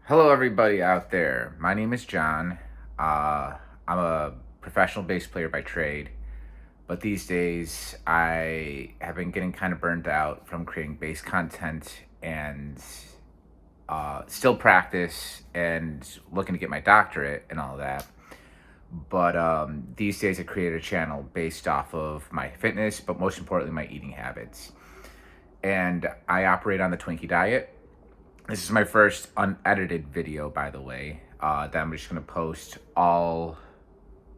Hello, everybody out there. My name is John. I'm a professional bass player by trade, but these days I have been getting kind of burned out from creating bass content and still practice and looking to get my doctorate and all that. But these days I created a channel based off of my fitness, but most importantly, my eating habits. And I operate on the Twinkie diet. This is my first unedited video, by the way, that I'm just going to post all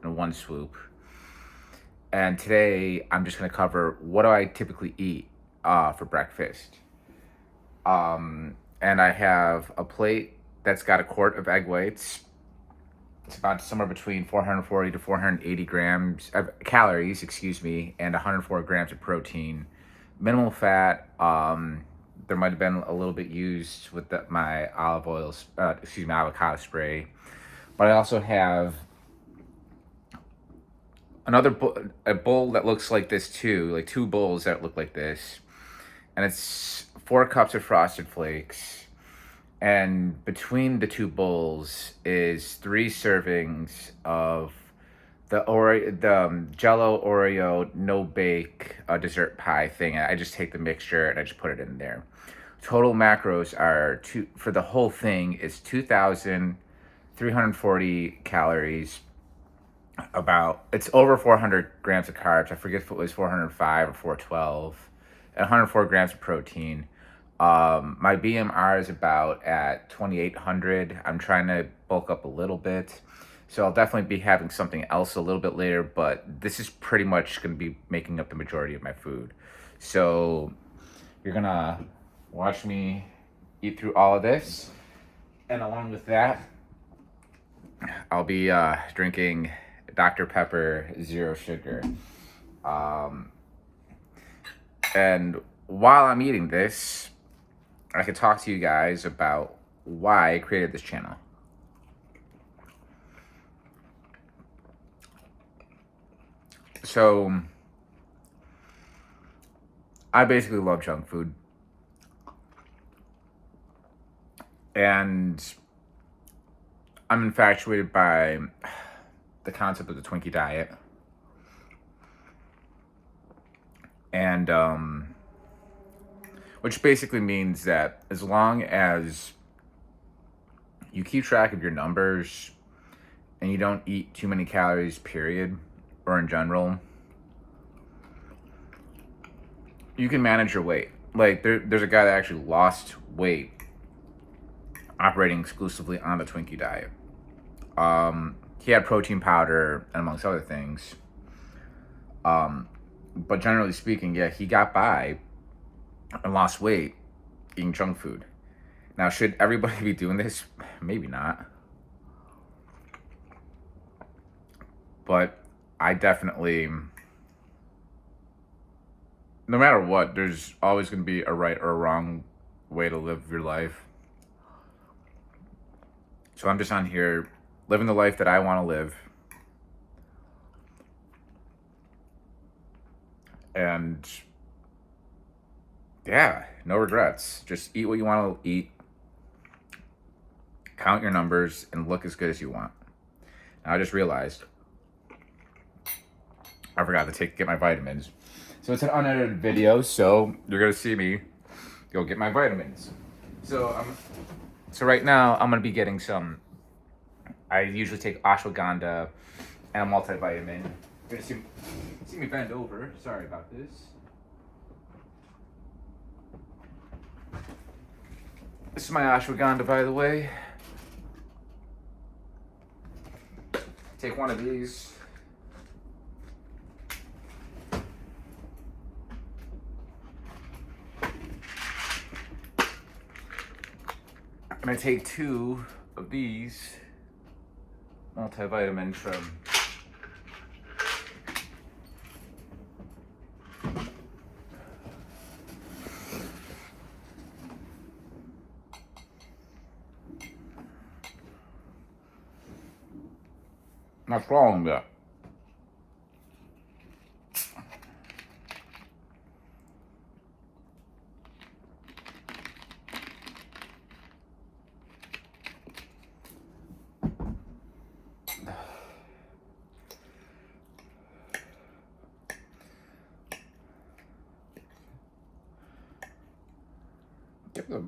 in one swoop. And today, I'm just going to cover what do I typically eat for breakfast. And I have a plate that's got a quart of egg whites. It's about somewhere between 440 to 480 grams of calories, and 104 grams of protein. Minimal fat. There might have been a little bit used with my avocado spray. But I also have a bowl that looks like this too, like two bowls that look like this. And it's 4 cups of Frosted Flakes. And between the two bowls is 3 servings of the Jello Oreo no bake dessert pie thing. I just take the mixture and I just put it in there. Total macros are for the whole thing is 2,340 calories. It's over 400 grams of carbs. I forget if it was 405 or 412, and 104 grams of protein. My BMR is about at 2,800. I'm trying to bulk up a little bit. So I'll definitely be having something else a little bit later, but this is pretty much going to be making up the majority of my food. So you're going to watch me eat through all of this. And along with that, I'll be drinking Dr. Pepper Zero Sugar. And while I'm eating this, I could talk to you guys about why I created this channel. So, I basically love junk food. And I'm infatuated by the concept of the Twinkie diet. And, which basically means that as long as you keep track of your numbers and you don't eat too many calories, period, or in general, you can manage your weight. Like, there's a guy that actually lost weight operating exclusively on the Twinkie diet. He had protein powder and amongst other things. But generally speaking, yeah, he got by and lost weight eating junk food. Now, should everybody be doing this? Maybe not. But I definitely, no matter what, there's always going to be a right or a wrong way to live your life. So I'm just on here living the life that I want to live. And yeah, no regrets. Just eat what you want to eat. Count your numbers and look as good as you want. Now I just realized I forgot to get my vitamins. So it's an unedited video, so you're going to see me go get my vitamins. So right now I'm going to be getting some. I usually take ashwagandha and a multivitamin. You're going to see me bend over. Sorry about this. This is my ashwagandha, by the way. Take one of these. I'm going to take 2 of these multivitamins from not swallowing that. good.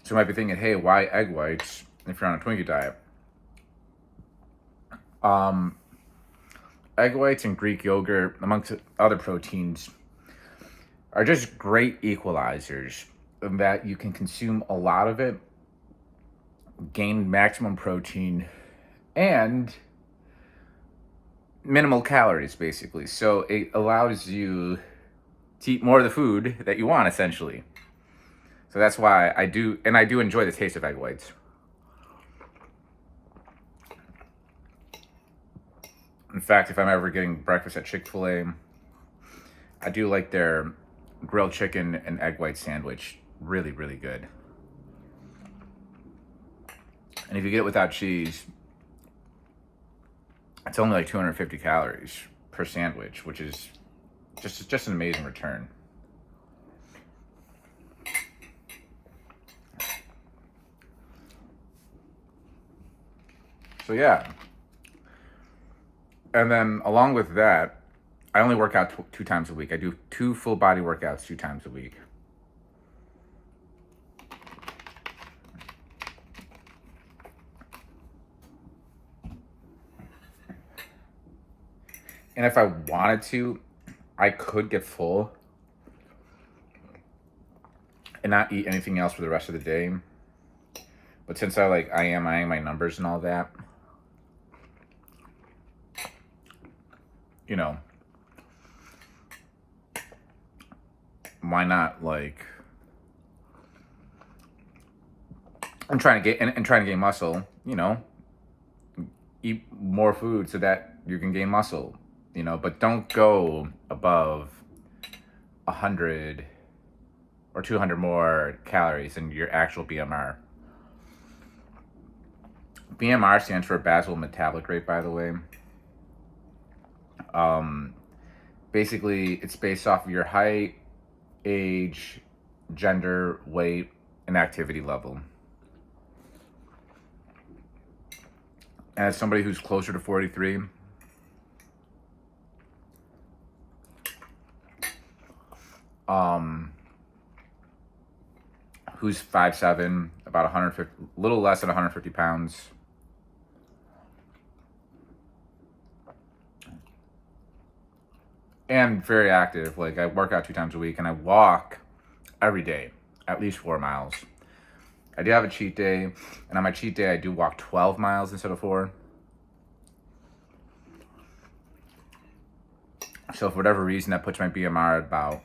So you might be thinking, hey, why egg whites if you're on a Twinkie diet? Um, Egg whites and Greek yogurt, amongst other proteins, are just great equalizers in that you can consume a lot of it, gain maximum protein, and minimal calories, basically. So it allows you to eat more of the food that you want, essentially. So that's why I do enjoy the taste of egg whites. In fact, if I'm ever getting breakfast at Chick-fil-A, I do like their grilled chicken and egg white sandwich. Really, really good. And if you get it without cheese, it's only like 250 calories per sandwich, which is just an amazing return. So yeah. And then along with that, I only work out 2 times a week. I do 2 full body workouts 2 times a week. And if I wanted to, I could get full and not eat anything else for the rest of the day. But since I am eyeing my numbers and all that, you know, why not I'm trying to get and trying to gain muscle, eat more food so that you can gain muscle, but don't go above 100 or 200 more calories than your actual BMR. BMR stands for basal metabolic rate, by the way. Basically, it's based off of your height, age, gender, weight, and activity level. And as somebody who's closer to 43, who's 5'7", about 150, a little less than 150 pounds. And very active. I work out 2 times a week and I walk every day, at least 4 miles. I do have a cheat day, and on my cheat day, I do walk 12 miles instead of 4. So for whatever reason, that puts my BMR at about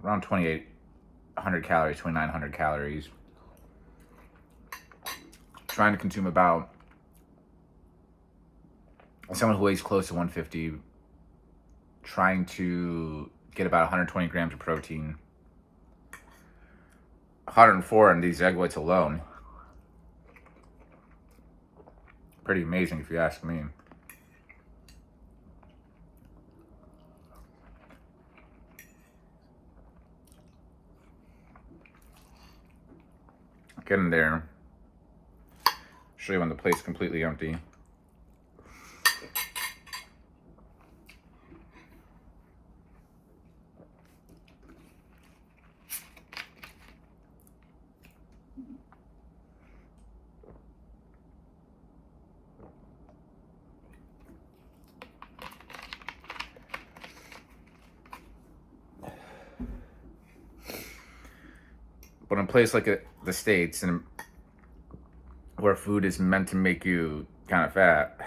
around 2,800 calories, 2,900 calories. Trying to consume about, someone who weighs close to 150, trying to get about 120 grams of protein, 104 in these egg whites alone. Pretty amazing if you ask me. Get in there. Show you when the plate's completely empty. But in a place like the States, and where food is meant to make you kind of fat,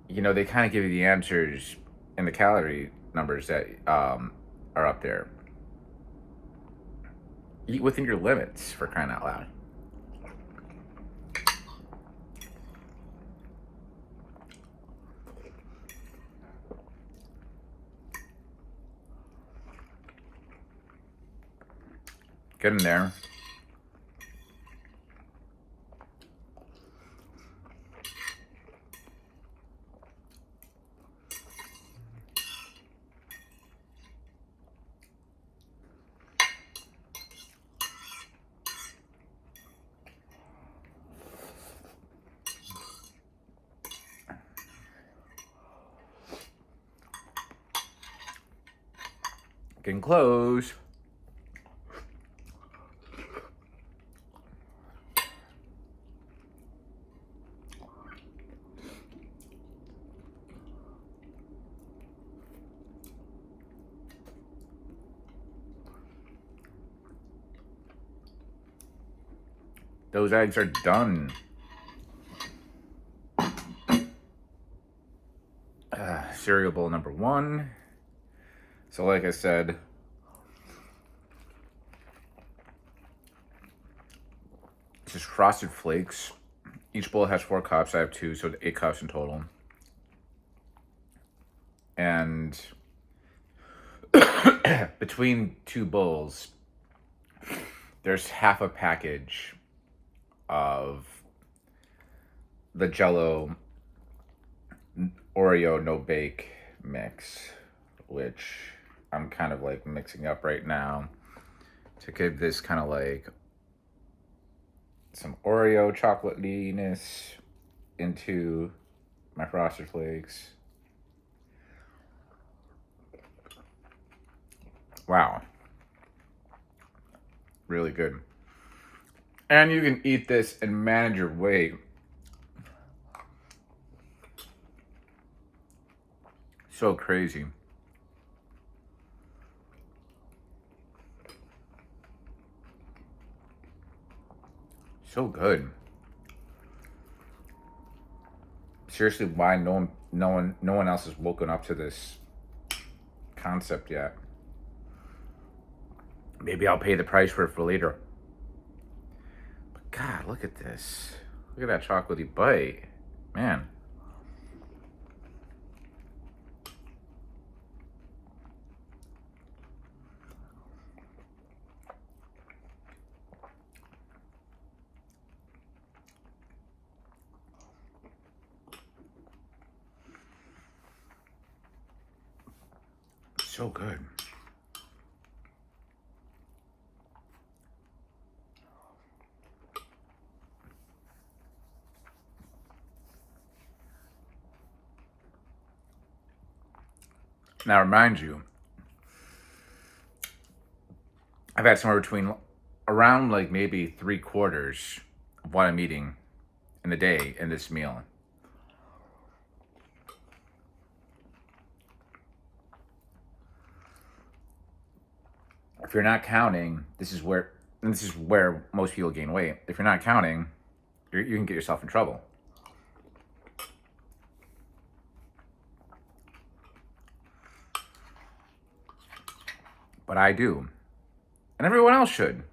they kind of give you the answers in the calorie numbers that are up there. Eat within your limits, for crying out loud. Get in there. Getting close. Those eggs are done. Cereal bowl number 1. So like I said, this is Frosted Flakes. Each bowl has 4 cups. I have 2, so 8 cups in total. And between 2 bowls, there's half a package of the Jell-O Oreo no bake mix, which I'm kind of like mixing up right now to give this kind of like some Oreo chocolatiness into my Frosted Flakes. Wow. Really good. And you can eat this and manage your weight. So crazy. So good. Seriously, why no one else has woken up to this concept yet? Maybe I'll pay the price for it for later. But God, look at this. Look at that chocolatey bite. Man. So good. Now, remind you, I've had somewhere between around like maybe 3/4 of what I'm eating in a day in this meal. If you're not counting, this is where most people gain weight. If you're not counting, you can get yourself in trouble. But I do. And everyone else should.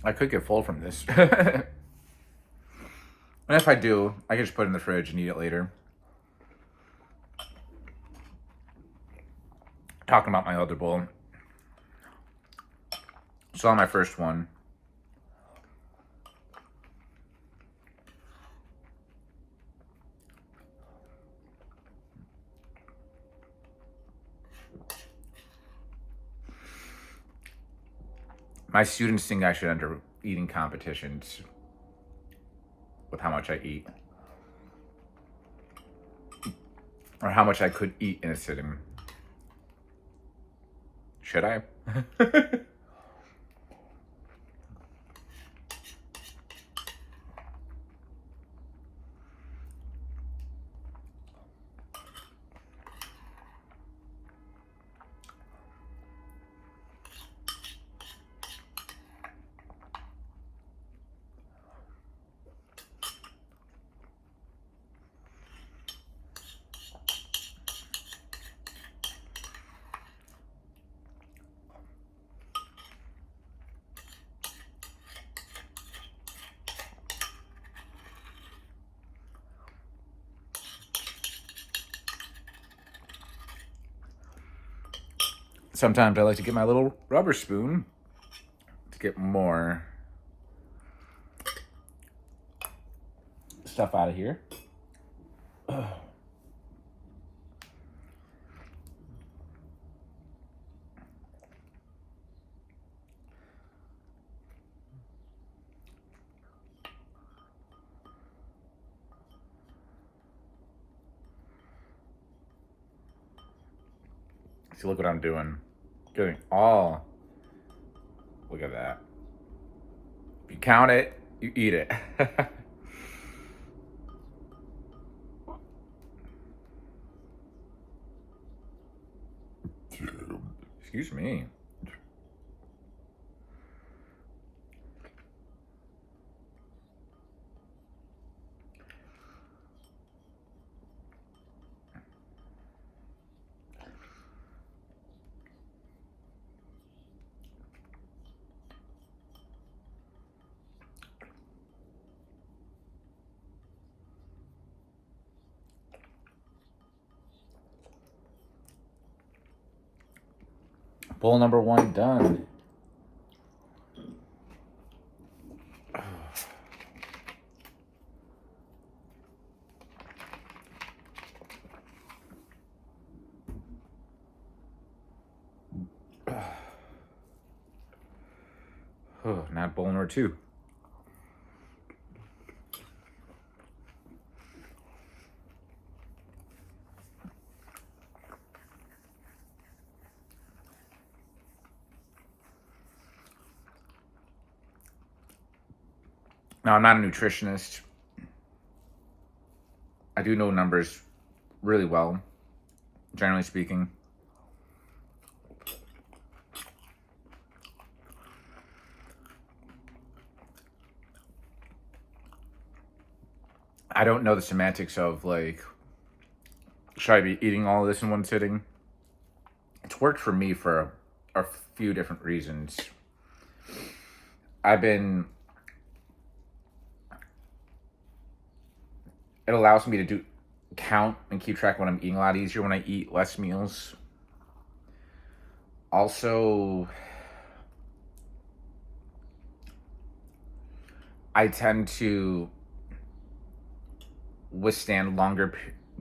I could get full from this. And if I do, I can just put it in the fridge and eat it later. Talking about my other bowl. So on my first one, my students think I should enter eating competitions with how much I eat. Or how much I could eat in a sitting. Should I? sometimes I like to get my little rubber spoon to get more stuff out of here. See, look what I'm doing. Getting all. Look at that. If you count it, you eat it. Excuse me. Bowl number 1 done. Not bowl number 2. Now, I'm not a nutritionist. I do know numbers really well, generally speaking. I don't know the semantics of, like, should I be eating all of this in one sitting? It's worked for me for a few different reasons. It allows me to count and keep track of what I'm eating a lot easier when I eat less meals. Also, I tend to withstand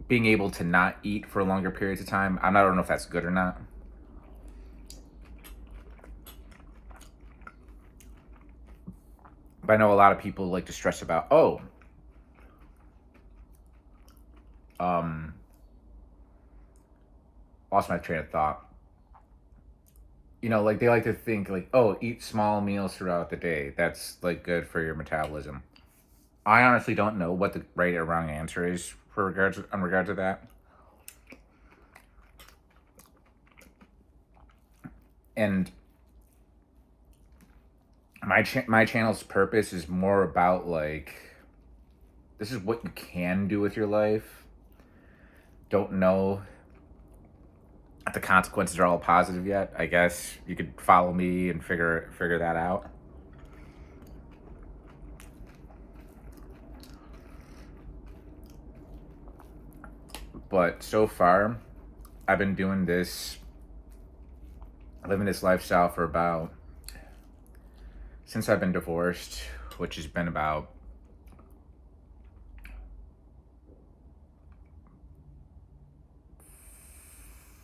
being able to not eat for longer periods of time. I don't know if that's good or not. But I know a lot of people like to stress about, lost my train of thought. Like they like to think like, eat small meals throughout the day. That's like good for your metabolism. I honestly don't know what the right or wrong answer is in regard to that. And my channel's purpose is more about, like, this is what you can do with your life. Don't know if the consequences are all positive yet. I guess you could follow me and figure that out. But so far, I've been living this lifestyle for since I've been divorced, which has been about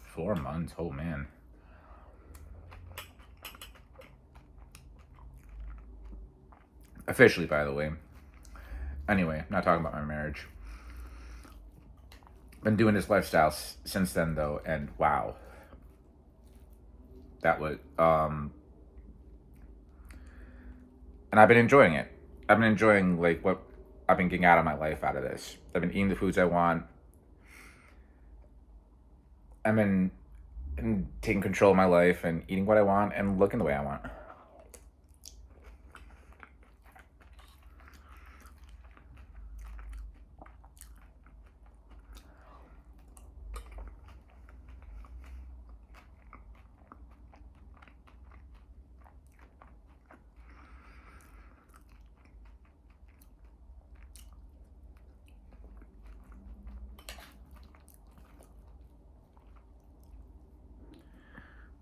4 months. Oh man. Officially, by the way. Anyway, not talking about my marriage. Been doing this lifestyle since then, though, and wow. That was, and I've been enjoying it. I've been enjoying, like, what I've been getting out of my life out of this. I've been eating the foods I want. I've been taking control of my life and eating what I want and looking the way I want.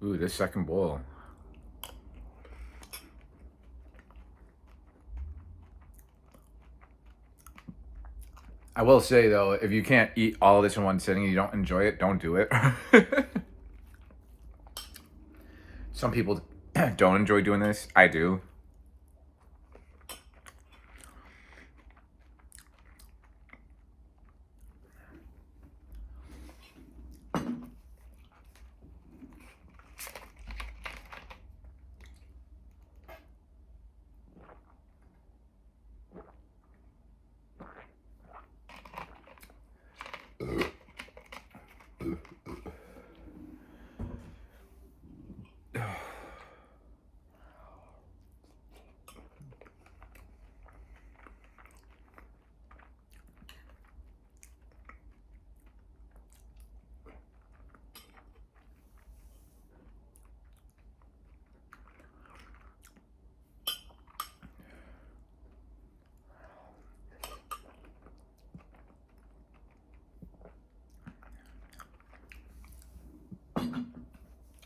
Ooh, this second bowl. I will say though, if you can't eat all of this in one sitting and you don't enjoy it, don't do it. Some people don't enjoy doing this. I do.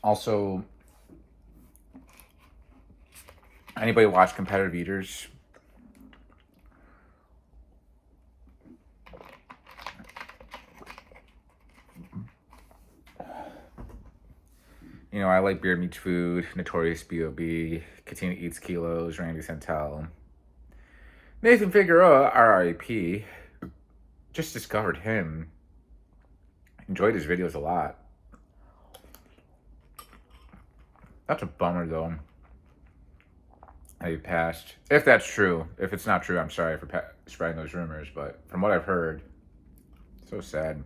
Also, anybody watch Competitive Eaters? You know, I like Beard Meets Food, Notorious B.O.B., Katina Eats Kilos, Randy Santel. Nathan Figueroa, RIP. Just discovered him. Enjoyed his videos a lot. That's a bummer, though. How he passed. If that's true. If it's not true, I'm sorry for spreading those rumors. But from what I've heard, so sad.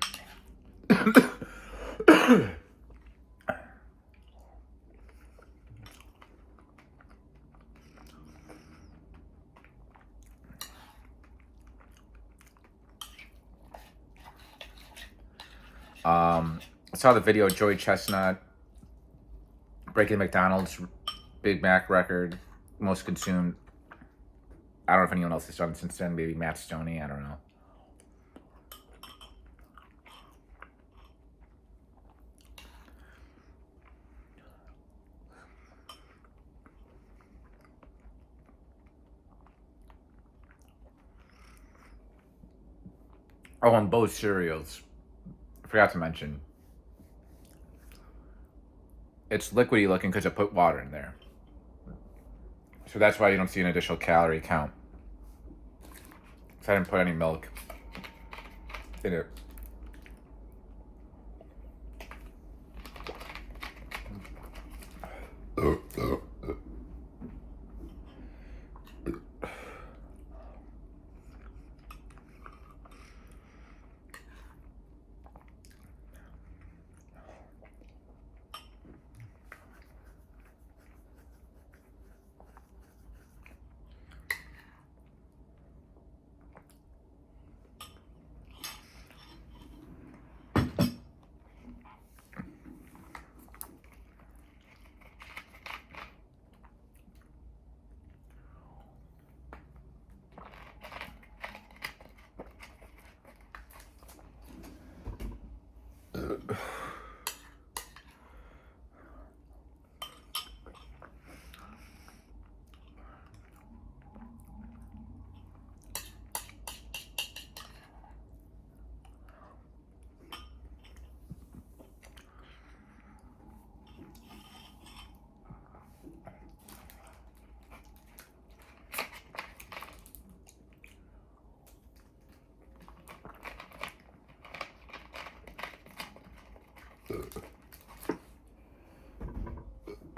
I saw the video of Joey Chestnut breaking McDonald's Big Mac record, most consumed. I don't know if anyone else has done it since then. Maybe Matt Stoney. I don't know. Oh, on both cereals. I forgot to mention. It's liquidy looking because I put water in there. So that's why you don't see an additional calorie count. Because I didn't put any milk in it.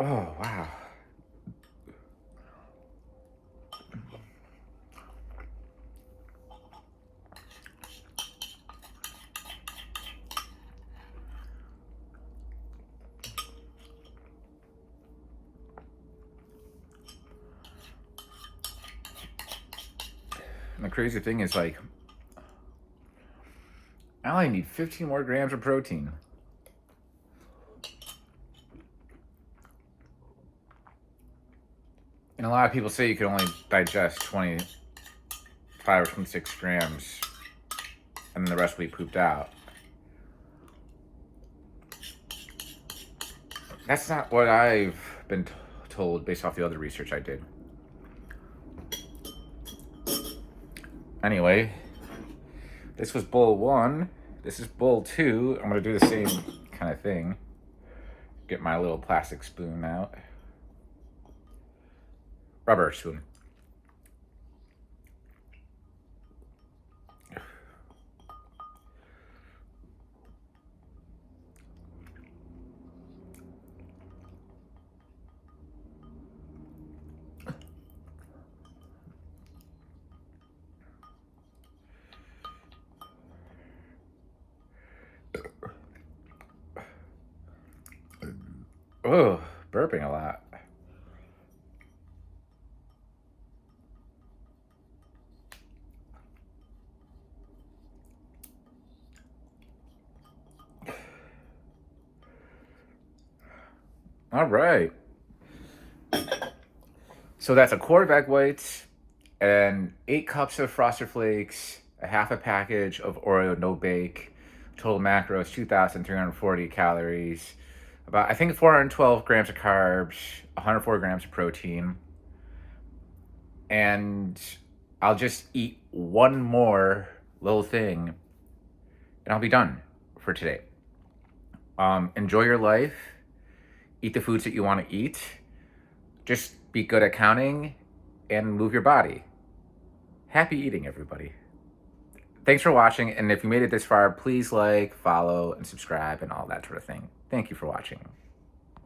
Oh, wow. And the crazy thing is, like, I only need 15 more grams of protein. And a lot of people say you can only digest 25 or 26 grams, and then the rest will be pooped out. That's not what I've been told based off the other research I did. Anyway, this was bowl 1. This is bowl 2. I'm going to do the same kind of thing. Get my little plastic spoon out. Rubber spoon. Oh, burping a lot. All right. So that's a quart of egg whites and 8 cups of Frosted Flakes, a half a package of Oreo no bake. Total macros 2,340 calories. About, I think, 412 grams of carbs, 104 grams of protein. And I'll just eat one more little thing and I'll be done for today. Enjoy your life. Eat the foods that you want to eat. Just be good at counting and move your body. Happy eating, everybody. Thanks for watching, and if you made it this far, please like, follow, and subscribe, and all that sort of thing. Thank you for watching.